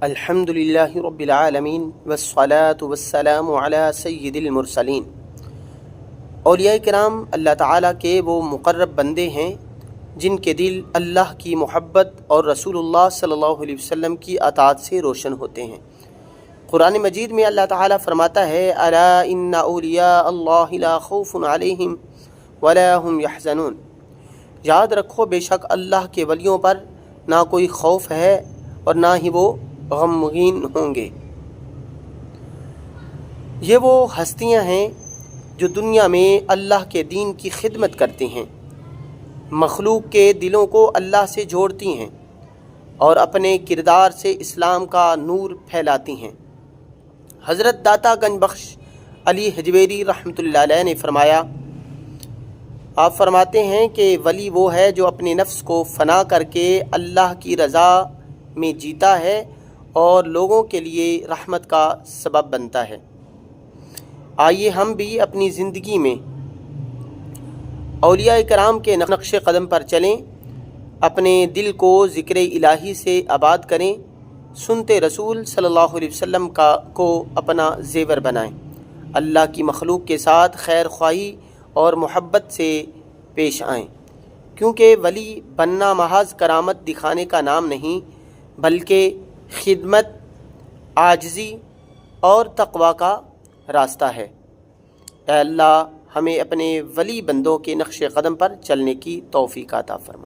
الحمدللہ رب العالمین والصلاة والسلام علی سید المرسلین۔ اولیاء کرام اللہ تعالیٰ کے وہ مقرب بندے ہیں جن کے دل اللہ کی محبت اور رسول اللہ صلی اللہ علیہ وسلم کی اطاعت سے روشن ہوتے ہیں۔ قرآن مجید میں اللہ تعالیٰ فرماتا ہے الا ان اولیاء اللہ لا خوف علیہم ولا هم یحزنون، یاد رکھو بے شک اللہ کے ولیوں پر نہ کوئی خوف ہے اور نہ ہی وہ غمگین ہوں گے۔ یہ وہ ہستیاں ہیں جو دنیا میں اللہ کے دین کی خدمت کرتی ہیں، مخلوق کے دلوں کو اللہ سے جوڑتی ہیں اور اپنے کردار سے اسلام کا نور پھیلاتی ہیں۔ حضرت داتا گنج بخش علی حجویری رحمۃ اللہ علیہ نے فرمایا، آپ فرماتے ہیں کہ ولی وہ ہے جو اپنے نفس کو فنا کر کے اللہ کی رضا میں جیتا ہے اور لوگوں کے لیے رحمت کا سبب بنتا ہے۔ آئیے ہم بھی اپنی زندگی میں اولیاء کرام کے نقش قدم پر چلیں، اپنے دل کو ذکر الہی سے آباد کریں، سنتے رسول صلی اللہ علیہ وسلم کو اپنا زیور بنائیں، اللہ کی مخلوق کے ساتھ خیر خواہی اور محبت سے پیش آئیں، کیونکہ ولی بننا محض کرامت دکھانے کا نام نہیں بلکہ خدمت، عاجزی اور تقوی کا راستہ ہے۔ اے اللہ ہمیں اپنے ولی بندوں کے نقش قدم پر چلنے کی توفیق عطا فرما۔